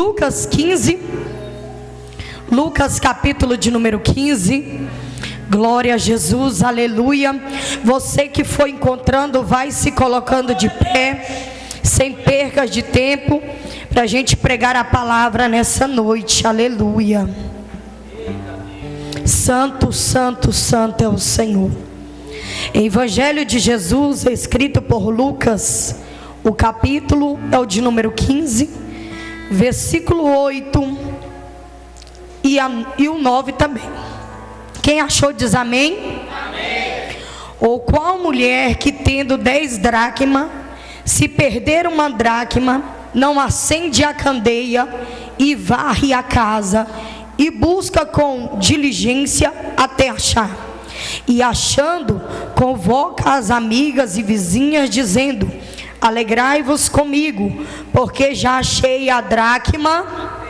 Lucas 15, Lucas capítulo de número 15. Glória a Jesus, aleluia. Você que foi encontrando, vai se colocando de pé, sem percas de tempo, para a gente pregar a palavra nessa noite, aleluia. Santo, santo, santo é o Senhor. Evangelho de Jesus, escrito por Lucas, o capítulo é o de número 15, versículo 8 e o 9 também. Quem achou diz amém? Amém. Ou qual mulher que tendo 10 dracmas, se perder uma dracma, não acende a candeia e varre a casa e busca com diligência até achar? E achando, convoca as amigas e vizinhas, dizendo: alegrai-vos comigo, porque já achei a dracma.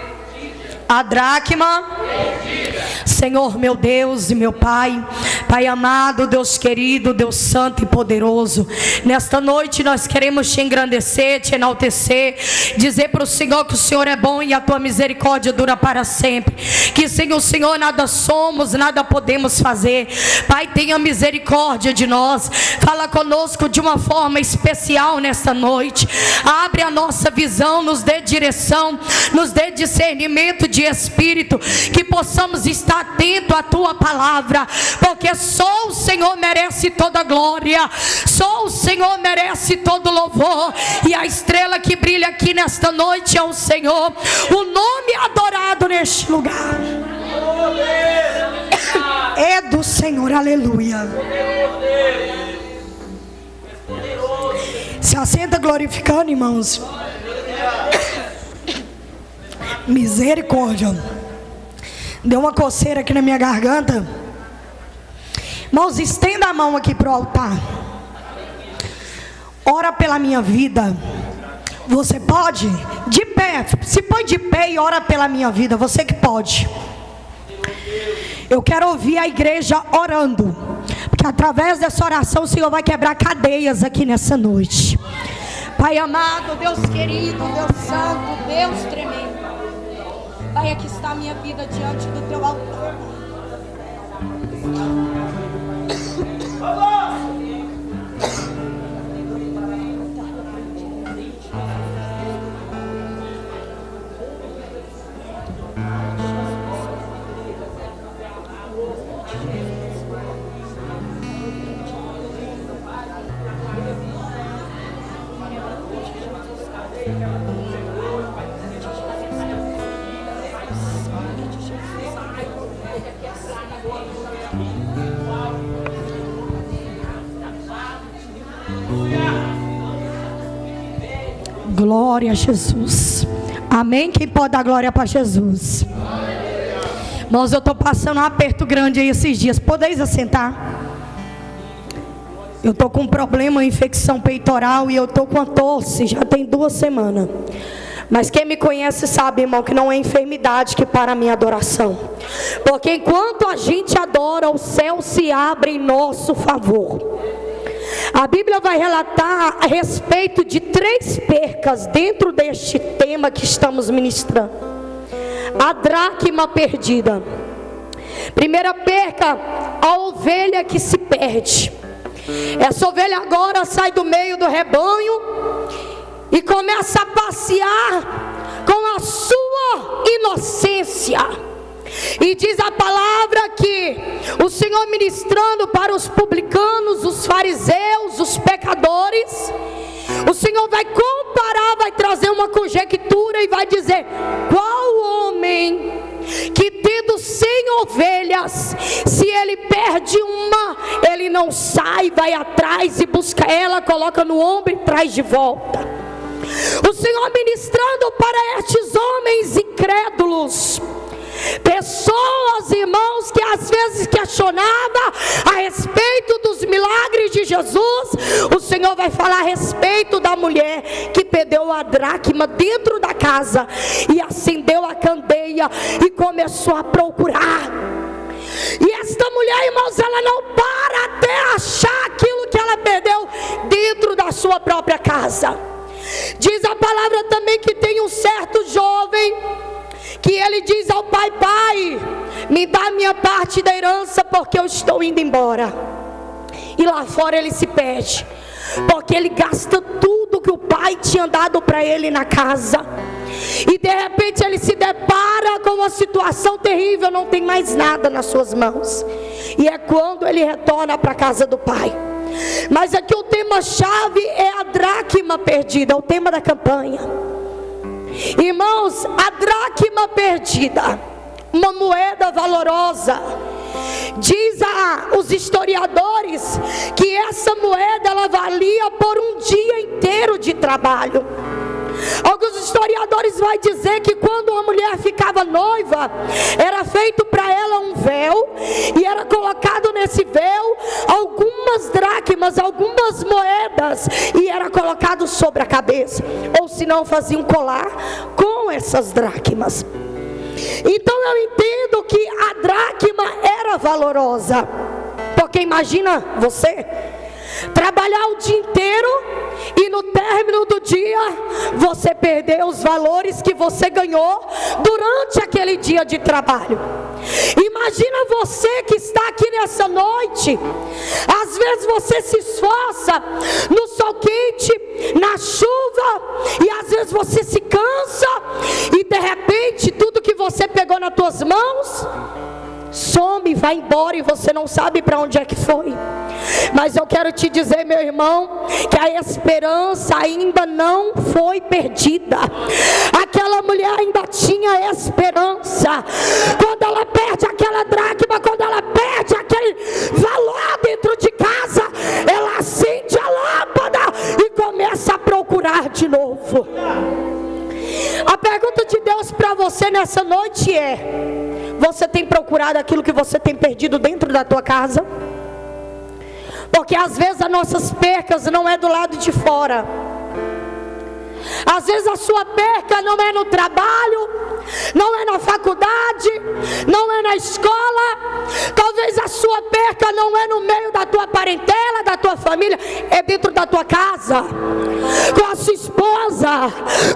Senhor meu Deus e meu Pai, Pai amado, Deus querido, Deus santo e poderoso, nesta noite nós queremos te engrandecer, te enaltecer, dizer para o Senhor que o Senhor é bom e a tua misericórdia dura para sempre, que sem o Senhor nada somos, nada podemos fazer. Pai, tenha misericórdia de nós, fala conosco de uma forma especial nesta noite, abre a nossa visão, nos dê direção, nos dê discernimento de espírito, que possamos estar atentos à tua palavra, porque só o Senhor merece toda a glória, só o Senhor merece todo louvor, e a estrela que brilha aqui nesta noite é o Senhor, o nome adorado neste lugar é do Senhor, aleluia. Se assenta glorificando, irmãos. Misericórdia. Deu uma coceira aqui na minha garganta. Irmãos, estenda a mão aqui para o altar. Ora pela minha vida. Você pode? De pé. Se põe de pé e ora pela minha vida. Você que pode. Eu quero ouvir a igreja orando, porque através dessa oração o Senhor vai quebrar cadeias aqui nessa noite. Pai amado, Deus querido, Deus santo, Deus tremendo, Pai, aqui está a minha vida diante do teu altar. Glória a Jesus. Amém? Quem pode dar glória para Jesus? Irmãos, eu estou passando um aperto grande aí esses dias. Podeis assentar? Eu estou com um problema, infecção peitoral, e eu estou com a tosse, já tem 2 semanas. Mas quem me conhece sabe, irmão, que não é enfermidade que para a minha adoração. Porque enquanto a gente adora, o céu se abre em nosso favor. A Bíblia vai relatar a respeito de 3 percas dentro deste tema que estamos ministrando. A dracma perdida. Primeira perca, a ovelha que se perde. Essa ovelha agora sai do meio do rebanho e começa a passear com a sua inocência. E diz a palavra que o Senhor, ministrando para os publicanos, os fariseus, os pecadores, o Senhor vai comparar, vai trazer uma conjectura e vai dizer: qual homem que tendo 100 ovelhas, se ele perde uma, ele não sai, vai atrás e busca ela, coloca no ombro e traz de volta? O Senhor ministrando para estes homens incrédulos, pessoas, irmãos, que às vezes questionavam a respeito dos milagres de Jesus, o Senhor vai falar a respeito da mulher que perdeu a dracma dentro da casa e acendeu a candeia e começou a procurar. E esta mulher, irmãos, ela não para até achar aquilo que ela perdeu dentro da sua própria casa. Diz a palavra também que tem um certo jovem ele diz ao pai: pai, me dá a minha parte da herança, porque eu estou indo embora. E lá fora ele se perde, porque ele gasta tudo que o pai tinha dado para ele na casa. E de repente ele se depara com uma situação terrível, não tem mais nada nas suas mãos. E é quando ele retorna para a casa do pai. Mas aqui o tema-chave é a dracma perdida, é o tema da campanha. Irmãos, a dracma perdida, uma moeda valorosa. Diz os historiadores que essa moeda ela valia por um dia inteiro de trabalho. Alguns historiadores vão dizer que quando uma mulher ficava noiva, era feito para ela um véu, e era colocado nesse véu algumas dracmas, algumas moedas, e era colocado sobre a cabeça, ou se não fazia um colar com essas dracmas. Então eu entendo que a dracma era valorosa, porque imagina você trabalhar o dia inteiro e no término do dia você perder os valores que você ganhou durante aquele dia de trabalho. Imagina você que está aqui nessa noite, às vezes você se esforça no sol quente, na chuva, e às vezes você se cansa, e de repente tudo que você pegou nas tuas mãos some, vai embora, e você não sabe para onde é que foi. Mas eu quero te dizer, meu irmão, que a esperança ainda não foi perdida. Aquela mulher ainda tinha esperança. Quando ela perde aquela dracma, quando ela perde aquele valor dentro de casa, ela acende a lâmpada e começa a procurar de novo. A pergunta de Deus para você nessa noite é: você tem procurado aquilo que você tem perdido dentro da tua casa? Porque às vezes as nossas percas não é do lado de fora. Às vezes a sua perca não é no trabalho, não é na faculdade, não é na escola. Talvez a sua perca não é no meio da tua parentela, da tua família, é dentro da tua casa, com a sua esposa,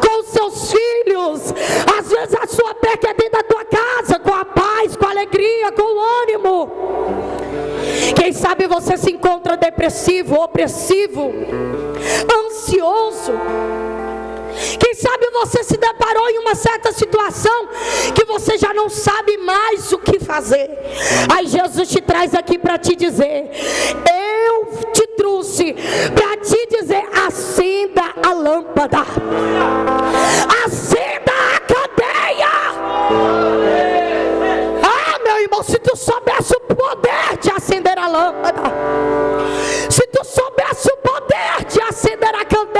com os seus filhos. Às vezes a sua perca é dentro da tua casa, com a paz, com a alegria, com o ânimo. Quem sabe você se encontra depressivo, opressivo, ansioso. Quem sabe você se deparou em uma certa situação que você já não sabe mais o que fazer. Aí Jesus te traz aqui para te dizer: eu te trouxe para te dizer, acenda a lâmpada, acenda a candeia. Ah, meu irmão, se tu soubesse o poder de acender a lâmpada, se tu soubesse o poder de acender a candeia.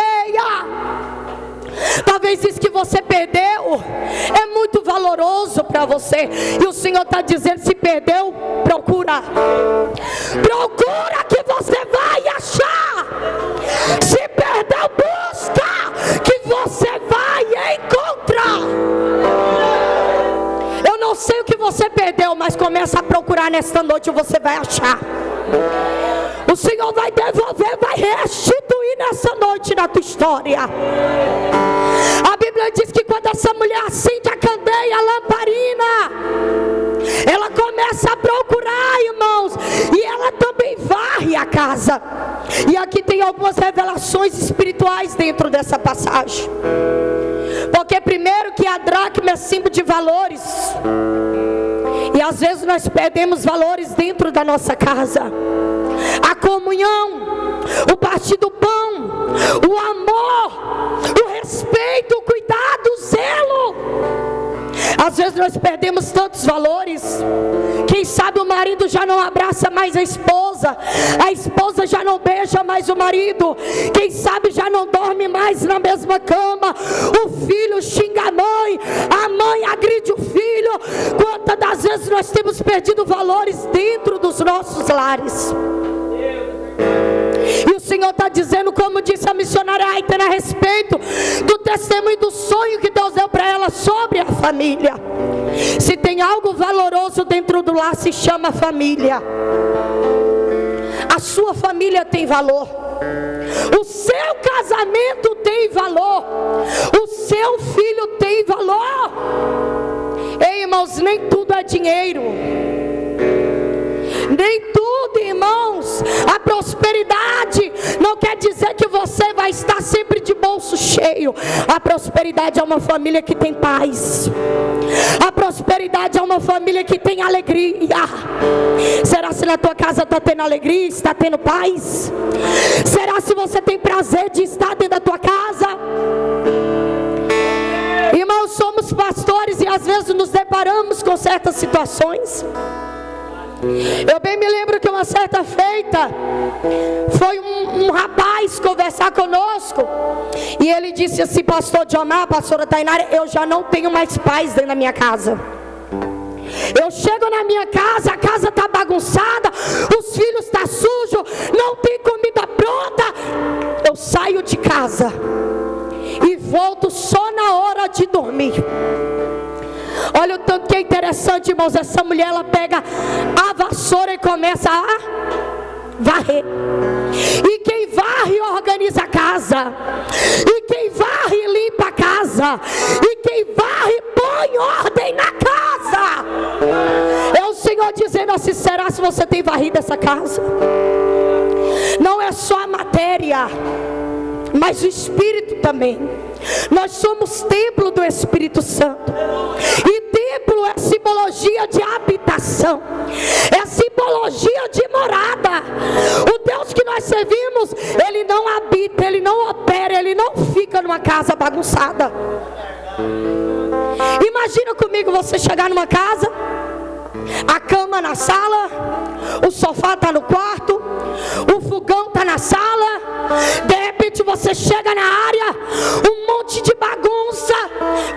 Talvez isso que você perdeu é muito valoroso para você, e o Senhor está dizendo: se perdeu, procura. Procura que você vai achar. Se perdeu, busca que você vai encontrar. Eu não sei o que você perdeu, mas começa a procurar nesta noite e você vai achar. O Senhor vai devolver, vai restituir nessa noite na tua história. A Bíblia diz que quando essa mulher acende a candeia, a lamparina, ela começa a procurar, irmãos, e ela também varre a casa. E aqui tem algumas revelações espirituais dentro dessa passagem. Porque primeiro que a dracma é símbolo de valores, e às vezes nós perdemos valores dentro da nossa casa. A comunhão, o partir do pão, o amor, o respeito, o cuidado, o zelo. Às vezes nós perdemos tantos valores. Quem sabe o marido já não abraça mais a esposa já não beija mais o marido, quem sabe já não dorme mais na mesma cama, o filho xinga a mãe agride o filho. Quantas das vezes nós temos perdido valores dentro dos nossos lares? E o Senhor está dizendo, como disse a missionária Aitana a respeito do testemunho e do sonho que Deus deu para ela sobre a família. Se tem algo valoroso dentro do lar, se chama família. A sua família tem valor, o seu casamento tem valor, o seu filho tem valor. Ei, nem tudo é dinheiro. Nem tudo, irmãos. A prosperidade não quer dizer que você vai estar sempre de bolso cheio. A prosperidade é uma família que tem paz. A prosperidade é uma família que tem alegria. Será se na tua casa está tendo alegria, está tendo paz? Será se você tem prazer de estar dentro da tua casa? Irmãos, somos pastores e às vezes nos deparamos com certas situações. Eu bem me lembro que uma certa feita foi um rapaz conversar conosco, e ele disse assim: pastor Diomar, pastora Tainara, eu já não tenho mais paz dentro da minha casa. Eu chego na minha casa, a casa está bagunçada, os filhos estão sujos, não tem comida pronta. Eu saio de casa e volto só na hora de dormir. Olha o tanto que é interessante, irmãos. Essa mulher, ela pega a vassoura e começa a varrer. E quem varre organiza a casa. E quem varre limpa a casa. E quem varre põe ordem na casa. É o Senhor dizendo assim: será se você tem varrido essa casa? Não é só a matéria, mas o Espírito também. Nós somos templo do Espírito Santo. E templo é simbologia de habitação, é simbologia de morada. O Deus que nós servimos, Ele não habita, Ele não opera, Ele não fica numa casa bagunçada. Imagina comigo você chegar numa casa, a cama na sala, o sofá está no quarto, o fogão está na sala. De repente você chega na área, um monte de bagunça.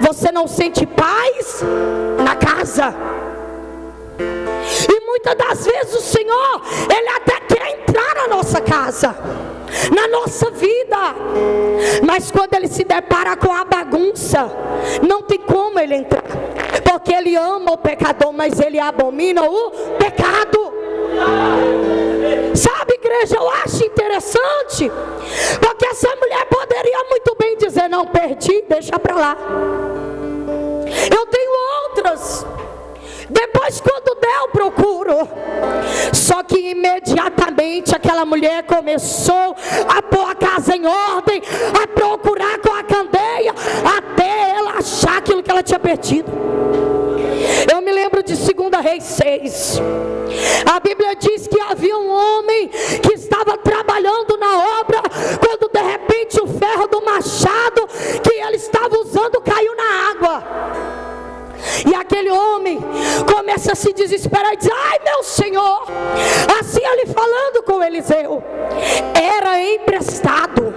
Você não sente paz na casa. E muitas das vezes o Senhor, Ele até quer entrar na nossa casa, na nossa vida, mas quando Ele se depara com a bagunça, não tem como Ele entrar, porque Ele ama o pecador, mas Ele abomina o pecado. Sabe, igreja, eu acho interessante, porque essa mulher poderia muito bem dizer: não, perdi, deixa pra lá. Eu tenho outras. Depois, quando der, eu procuro. Só que imediatamente aquela mulher começou a pôr a casa em ordem, a procurar com a candeia, até ela achar aquilo que ela tinha perdido. Eu me lembro de 2 Reis 6. A Bíblia diz que havia um homem que estava trabalhando na obra, quando de repente o ferro do machado que ele estava usando caiu na água. E aquele homem começa a se desesperar e diz: ai, meu Senhor. Assim ele falando com Eliseu, era emprestado.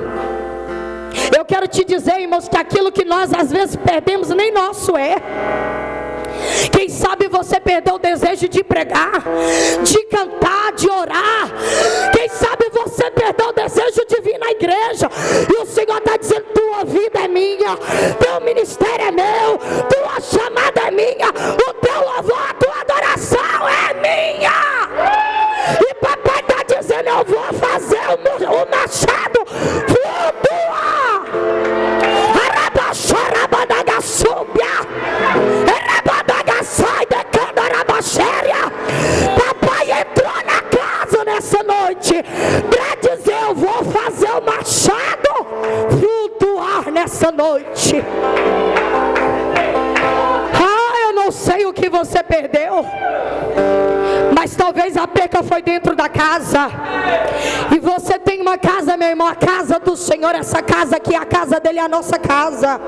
Eu quero te dizer, irmãos, que aquilo que nós às vezes perdemos nem nosso é. Quem sabe você perdeu o desejo de pregar, de cantar, de orar. Quem sabe você perdeu o desejo de vir na igreja, e o Senhor está dizendo: tua vida é minha, teu ministério é meu, tua chamada é minha, o teu louvor, a tua adoração é minha. E papai está dizendo: eu vou fazer o machado flutuar. Sai da candarabachéria. Papai entrou na casa nessa noite para dizer: eu vou fazer o machado flutuar nessa noite. Eu não sei o que você perdeu, mas talvez a perca foi dentro da casa. E você tem uma casa, meu irmão, a casa do Senhor. Essa casa aqui é a casa dele, é a nossa casa.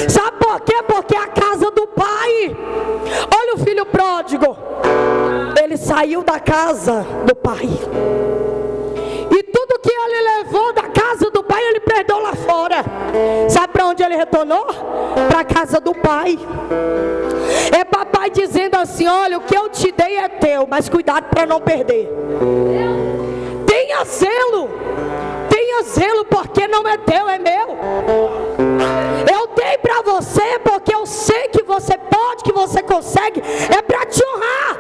Sabe por quê? Porque é a casa do Pai. Olha o filho pródigo, ele saiu da casa do pai, e tudo que ele levou da casa do pai, ele perdeu lá fora. Sabe para onde ele retornou? Para a casa do pai. É papai dizendo assim: olha, o que eu te dei é teu, mas cuidado para não perder. Tenha zelo, porque não é teu, é meu. Eu dei para você porque eu sei que você pode, que você consegue, é para te honrar.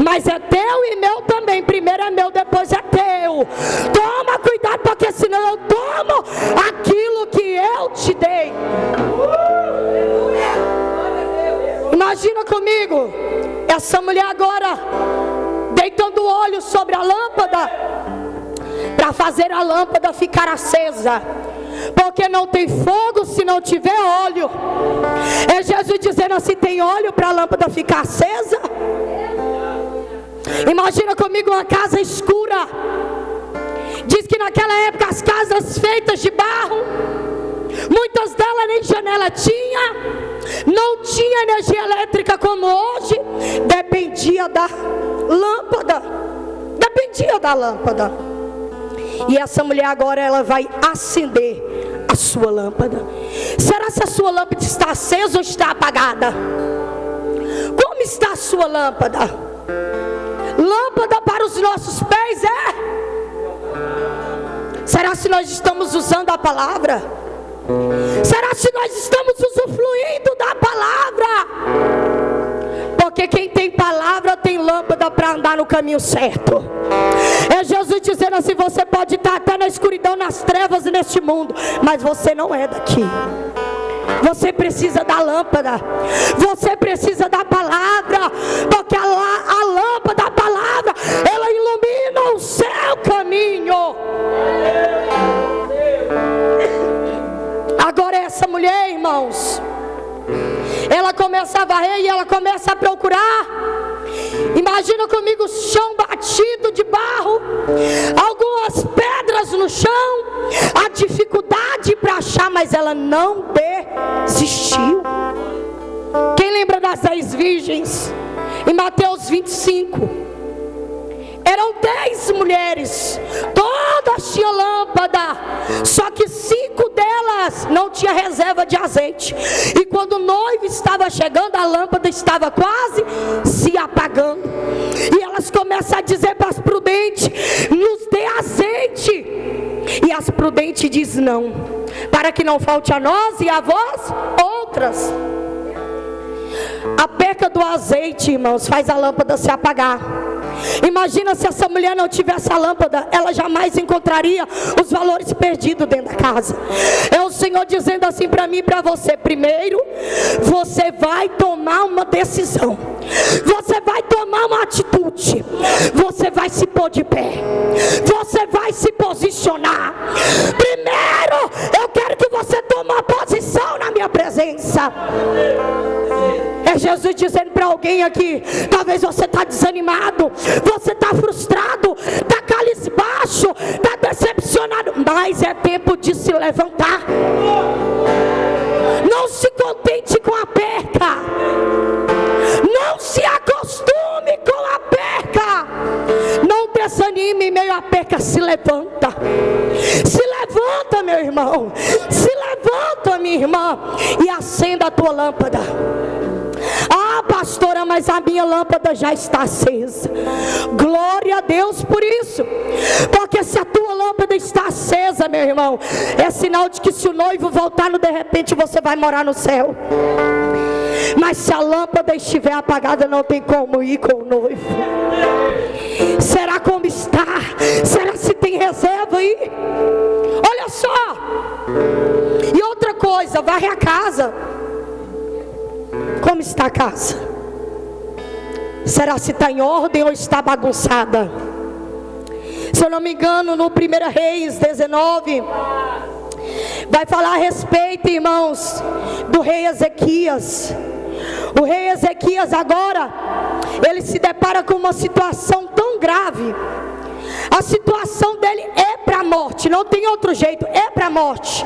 Mas é teu e meu também. Primeiro é meu, depois é teu. Toma cuidado, porque senão eu tomo aquilo que eu te dei. Imagina comigo, essa mulher agora deitando óleo sobre a lâmpada, para fazer a lâmpada ficar acesa. Porque não tem fogo se não tiver óleo. É Jesus dizendo assim: tem óleo para a lâmpada ficar acesa? Imagina comigo uma casa escura. Diz que naquela época as casas feitas de barro, muitas delas nem janela tinha, não tinha energia elétrica como hoje. Dependia da lâmpada. Dependia da lâmpada. E essa mulher agora ela vai acender a sua lâmpada. Será que a sua lâmpada está acesa ou está apagada? Como está a sua lâmpada? Lâmpada para os nossos pés é? Será que nós estamos usando a palavra? Será que nós estamos usufruindo da palavra? Porque quem tem palavra tem lâmpada para andar no caminho certo. É Jesus dizendo assim: você pode estar até na escuridão, nas trevas neste mundo, mas você não é daqui. Você precisa da lâmpada. Você precisa da palavra. Porque a lâmpada, a palavra, ela ilumina o seu caminho. Agora essa mulher, irmãos, ela começa a varrer e ela começa a procurar. Imagina comigo o chão batido de barro, algumas pedras no chão, a dificuldade para achar, mas ela não desistiu. Quem lembra das 10 virgens? Em Mateus 25, eram 10 mulheres, todas tinham lâmpada, só que 5 delas não tinha reserva de azeite. E quando o noivo estava chegando, a lâmpada estava quase se apagando. E elas começam a dizer para as prudentes: nos dê azeite. E as prudentes dizem: não, para que não falte a nós e a vós outras. A perca do azeite, irmãos, faz a lâmpada se apagar. Imagina se essa mulher não tivesse a lâmpada, ela jamais encontraria os valores perdidos dentro da casa. É o Senhor dizendo assim para mim e para você: primeiro, você vai tomar uma decisão, você vai tomar uma atitude, você vai se pôr de pé, você vai se posicionar. Primeiro, eu quero que você tome uma posição na minha presença. É Jesus dizendo para alguém aqui: talvez você está desanimado, você está frustrado, está cabisbaixo, está decepcionado, mas é tempo de se levantar. Não se contente com a perca, não se acostume com a perca, não desanime em meio à perca. Se levanta, meu irmão, se levanta, minha irmã, e acenda a tua lâmpada. Ah, pastora, mas a minha lâmpada já está acesa. Glória a Deus por isso. Porque se a tua lâmpada está acesa, meu irmão, é sinal de que se o noivo voltar no de repente, você vai morar no céu. Mas se a lâmpada estiver apagada, não tem como ir com o noivo. Será como está? Será se tem reserva aí? Olha só. E outra coisa, varre a casa. Como está a casa? Será se está em ordem ou está bagunçada? Se eu não me engano, no 1 Reis 19, vai falar a respeito, irmãos, do rei Ezequias. O rei Ezequias agora, ele se depara com uma situação tão grave. A situação dele é para a morte, não tem outro jeito, é para a morte.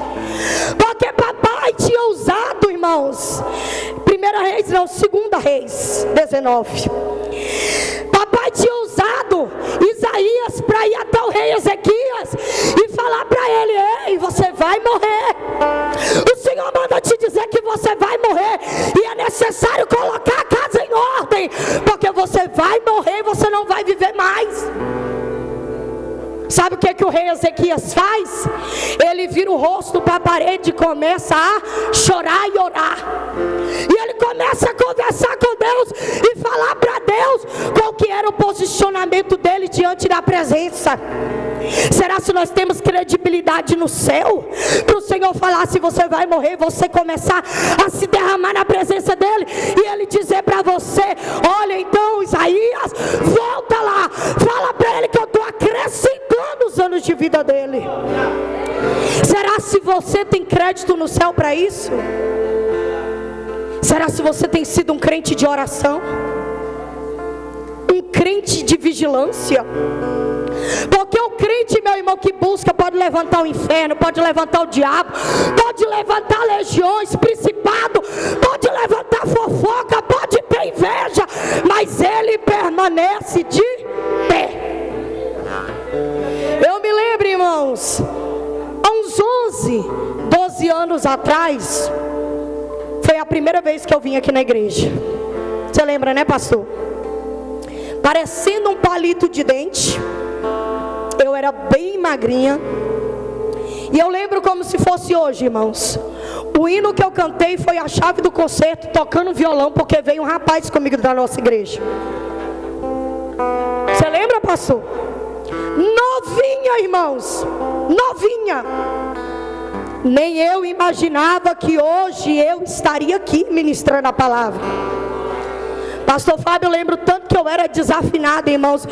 Porque papai tinha usado, irmãos, 1 Reis não, 2 Reis 19. Papai tinha usado Isaías para ir até o rei Ezequias e falar para ele: ei, você vai morrer. O Senhor manda te dizer que você vai morrer, e é necessário colocar a casa em ordem, porque você vai morrer e você não vai viver mais. Sabe o que o rei Ezequias faz? Ele vira o rosto para a parede e começa a chorar e orar. E ele começa a conversar com Deus e falar para Deus qual que era o posicionamento dele diante da presença. Será se nós temos credibilidade no céu para o Senhor falar se você vai morrer, você começar a se derramar na presença dele e ele dizer: você tem crédito no céu para isso? Será se você tem sido um crente de oração? Um crente de vigilância? Porque o crente, meu irmão, que busca pode levantar o inferno, pode levantar o diabo, pode levantar legiões, principado, pode levantar fofoca, pode ter inveja, mas ele permanece de pé. Eu me lembro, irmãos, há uns 12 anos atrás, foi a primeira vez que eu vim aqui na igreja. Você lembra, né, pastor? Parecendo um palito de dente. Eu era bem magrinha. E eu lembro como se fosse hoje, irmãos. O hino que eu cantei foi a chave do concerto, tocando violão, porque veio um rapaz comigo da nossa igreja. Você lembra, pastor? Novinha, irmãos. Novinha. Nem eu imaginava que hoje eu estaria aqui ministrando a palavra. Pastor Fábio, eu lembro tanto que eu era desafinada, irmãos,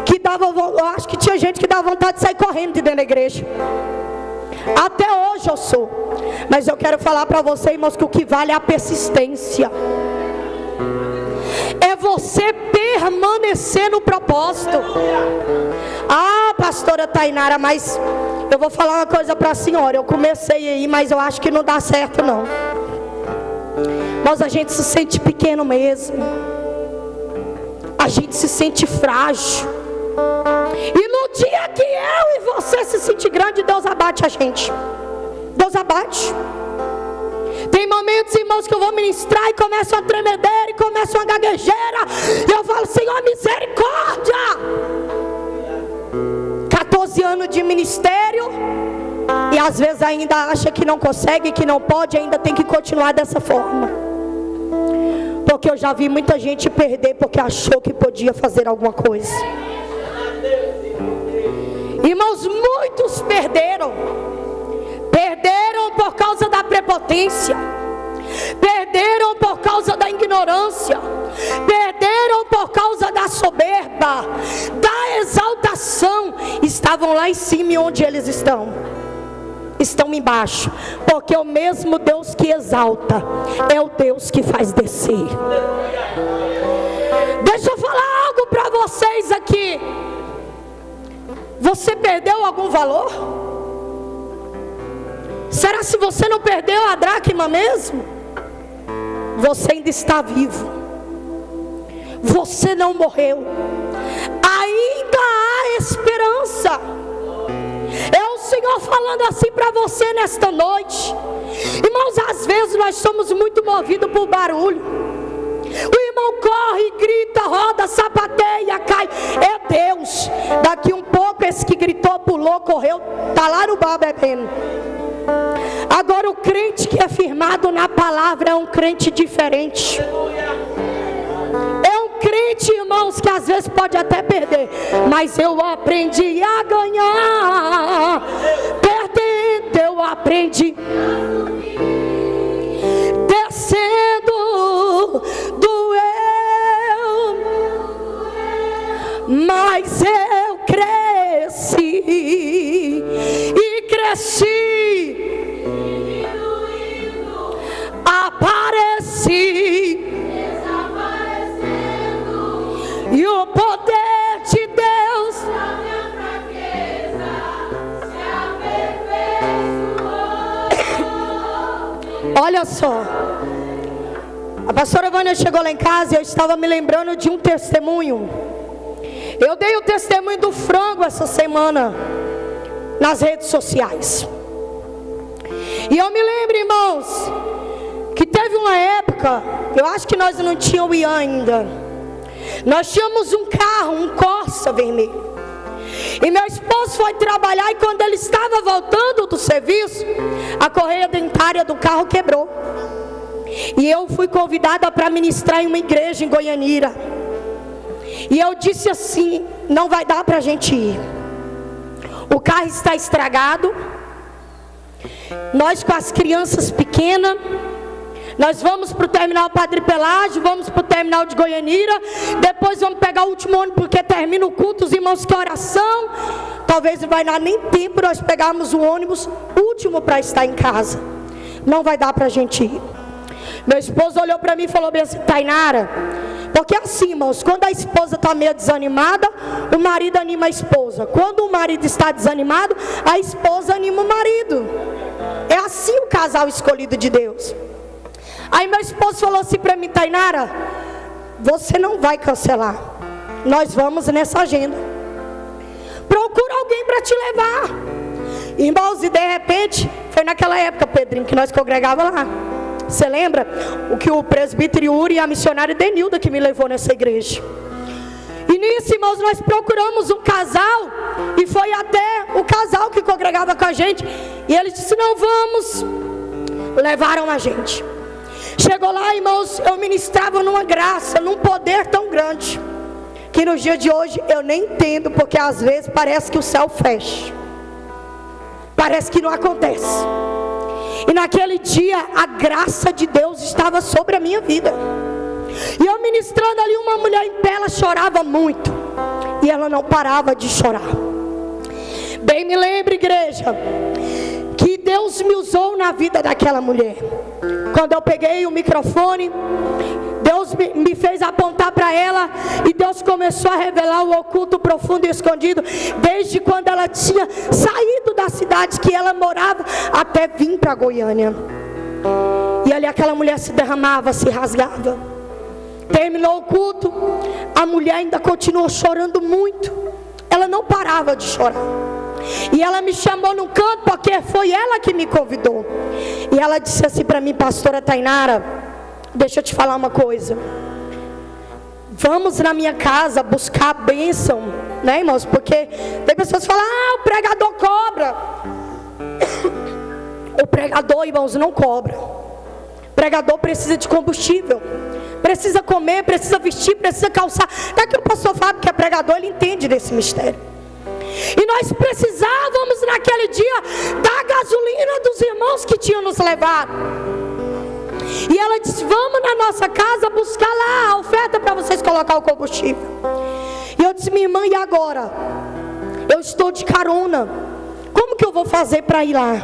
que eu acho que tinha gente que dava vontade de sair correndo de dentro da igreja. Até hoje eu sou. Mas eu quero falar para você, irmãos, que o que vale é a persistência. É você permanecer no propósito. Ah, pastora Tainara, mas eu vou falar uma coisa para a senhora. Eu comecei aí, mas eu acho que não dá certo não. Mas a gente se sente pequeno mesmo. A gente se sente frágil. E no dia que eu e você se sentir grande, Deus abate a gente. Deus abate. Tem momentos, irmãos, que eu vou ministrar e começam a tremedeira e começam a gaguejeira. E eu falo, Senhor, misericórdia. 14 anos de ministério. E às vezes ainda acha que não consegue, que não pode, ainda tem que continuar dessa forma. Porque eu já vi muita gente perder porque achou que podia fazer alguma coisa. Irmãos, muitos perderam. Perderam por causa da prepotência. Perderam por causa da ignorância. Perderam por causa da soberba, da exaltação. Estavam lá em cima, e onde eles estão? Estão embaixo, porque o mesmo Deus que exalta é o Deus que faz descer. Deixa eu falar algo para vocês aqui. Você perdeu algum valor? Será se você não perdeu a dracma mesmo? Você ainda está vivo. Você não morreu. Ainda há esperança. É o Senhor falando assim para você nesta noite. Irmãos, às vezes nós somos muito movidos por barulho. O irmão corre, grita, roda, sapateia, cai. É Deus. Daqui um pouco esse que gritou, pulou, correu, está lá no bar bebendo. Agora o crente que é firmado na palavra é um crente diferente. Crente, irmãos, que às vezes pode até perder, mas eu aprendi a ganhar. Perdendo eu aprendi. Descendo doeu, mas eu cresci e cresci. Apareci. E o poder de Deus na minha fraqueza se aperfeiçoou. Olha só, a pastora Vânia chegou lá em casa e eu estava me lembrando de um testemunho. Eu dei o testemunho do frango essa semana nas redes sociais. E eu me lembro, irmãos, que teve uma época, eu acho que nós não tínhamos o Ian ainda. Nós tínhamos um carro, um Corsa vermelho. E meu esposo foi trabalhar e quando ele estava voltando do serviço, a correia dentária do carro quebrou. E eu fui convidada para ministrar em uma igreja em Goianira. E eu disse assim, não vai dar para a gente ir. O carro está estragado. Nós com as crianças pequenas. Nós vamos para o terminal Padre Pelágio, vamos para o terminal de Goianira, depois vamos pegar o último ônibus porque termina o culto, os irmãos que oração, Talvez não vai dar nem tempo nós pegarmos o ônibus último para estar em casa. Não vai dar para a gente ir. Meu esposo olhou para mim e falou bem assim: Tainara, porque assim, irmãos, quando a esposa está meio desanimada, o marido anima a esposa. Quando o marido está desanimado, a esposa anima o marido. É assim o casal escolhido de Deus. Aí meu esposo falou assim para mim: Tainara, você não vai cancelar, nós vamos nessa agenda. Procura alguém para te levar. Irmãos, e de repente, foi naquela época, Pedrinho, que nós congregávamos lá. Você lembra? O que o presbítero Yuri e a missionária Denilda que me levou nessa igreja. E nisso, irmãos, nós procuramos um casal. E foi até o casal que congregava com a gente. E eles disseram: não, vamos. Levaram a gente. Chegou lá, irmãos, eu ministrava numa graça, num poder tão grande, que nos dias de hoje eu nem entendo, porque às vezes parece que o céu fecha. Parece que não acontece. E naquele dia a graça de Deus estava sobre a minha vida. E eu ministrando ali, uma mulher em pé, ela chorava muito. E ela não parava de chorar. Bem me lembro, igreja, que Deus me usou na vida daquela mulher. Quando eu peguei o microfone, Deus me fez apontar para ela. E Deus começou a revelar o oculto, profundo e escondido, desde quando ela tinha saído da cidade que ela morava até vir para Goiânia. E ali aquela mulher se derramava, se rasgava. Terminou o culto, a mulher ainda continuou chorando muito. Ela não parava de chorar. E ela me chamou num canto, porque foi ela que me convidou. E ela disse assim para mim: pastora Tainara, deixa eu te falar uma coisa. Vamos na minha casa buscar a bênção, né, irmãos? Porque tem pessoas que falam: ah, o pregador cobra. O pregador, irmãos, não cobra. O pregador precisa de combustível, precisa comer, precisa vestir, precisa calçar. Até que o pastor Fábio, que é pregador, ele entende desse mistério. E nós precisávamos naquele dia da gasolina dos irmãos que tinham nos levado. E ela disse: vamos na nossa casa buscar lá a oferta para vocês colocar o combustível. E eu disse: minha irmã, e agora? Eu estou de carona, como que eu vou fazer para ir lá?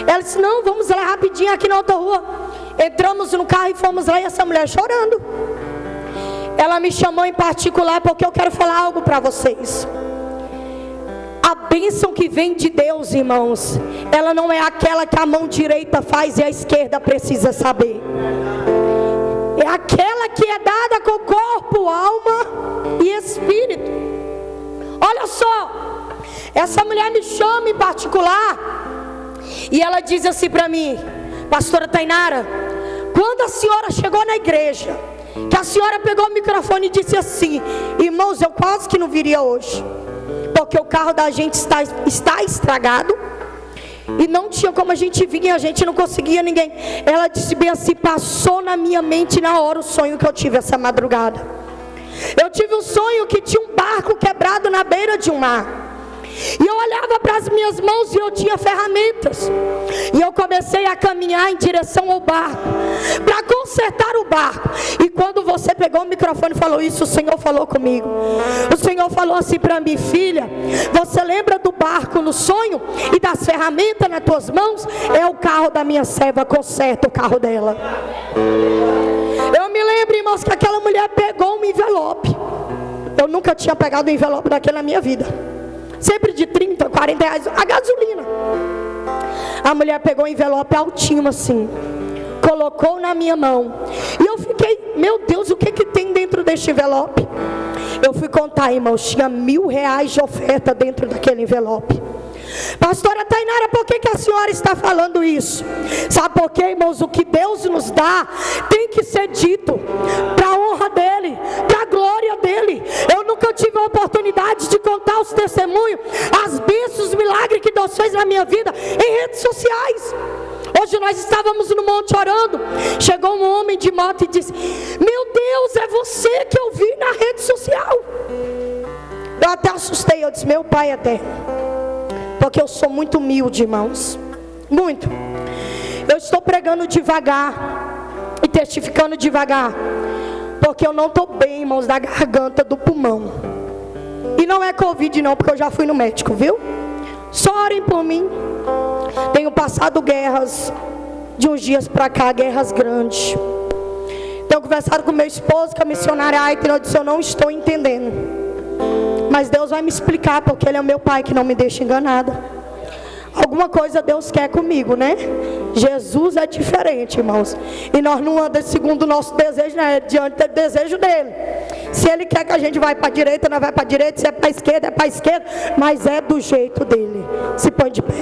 Ela disse: não, vamos lá rapidinho aqui na outra rua. Entramos no carro e fomos lá, e essa mulher chorando. Ela me chamou em particular, porque eu quero falar algo para vocês. A bênção que vem de Deus, irmãos, ela não é aquela que a mão direita faz e a esquerda precisa saber. É aquela que é dada com corpo, alma e espírito. Olha só, essa mulher me chama em particular e ela diz assim para mim: pastora Tainara, quando a senhora chegou na igreja, que a senhora pegou o microfone e disse assim: irmãos, eu quase que não viria hoje, porque o carro da gente está estragado e não tinha como a gente vir, e a gente não conseguia ninguém. Ela disse bem assim: passou na minha mente na hora o sonho que eu tive essa madrugada. Eu tive um sonho que tinha um barco quebrado na beira de um mar. E eu olhava para as minhas mãos e eu tinha ferramentas. E eu comecei a caminhar em direção ao barco, para consertar o barco. E quando você pegou o microfone e falou isso, o Senhor falou comigo. O Senhor falou assim para mim: filha, você lembra do barco no sonho e das ferramentas nas tuas mãos? É o carro da minha serva, conserta o carro dela. Eu me lembro, irmãos, que aquela mulher pegou um envelope. Eu nunca tinha pegado um envelope daquele na minha vida. Sempre de 30, 40 reais a gasolina. A mulher pegou um envelope altinho assim, colocou na minha mão. E eu fiquei: meu Deus, o que tem dentro deste envelope? Eu fui contar, irmãos, tinha R$1.000 de oferta dentro daquele envelope. Pastora Tainara, por que a senhora está falando isso? Sabe por quê, irmãos? O que Deus nos dá tem que ser dito para a honra dEle, para a glória dEle. Eu nunca tive a oportunidade de contar os testemunhos, as bênçãos, os milagres que Deus fez na minha vida em redes sociais. Hoje nós estávamos no monte orando, chegou um homem de moto e disse: meu Deus, é você que eu vi na rede social. Eu até assustei, eu disse: meu Pai eterno, porque eu sou muito humilde, irmãos, muito. Eu estou pregando devagar e testificando devagar, porque eu não estou bem, irmãos, da garganta, do pulmão. E não é Covid não, porque eu já fui no médico, viu? Só orem por mim. Tenho passado guerras de uns dias para cá, guerras grandes. Tenho conversado com meu esposo, que é missionária Aitken. Eu disse, eu não estou entendendo. Mas Deus vai me explicar, porque Ele é o meu Pai que não me deixa enganada. Alguma coisa Deus quer comigo, né? Jesus é diferente, irmãos. E nós não andamos segundo o nosso desejo, né? Diante do desejo dele. Se Ele quer que a gente vá para a direita, nós vamos para a direita. Se é para a esquerda, é para a esquerda. Mas é do jeito dele. Se põe de pé.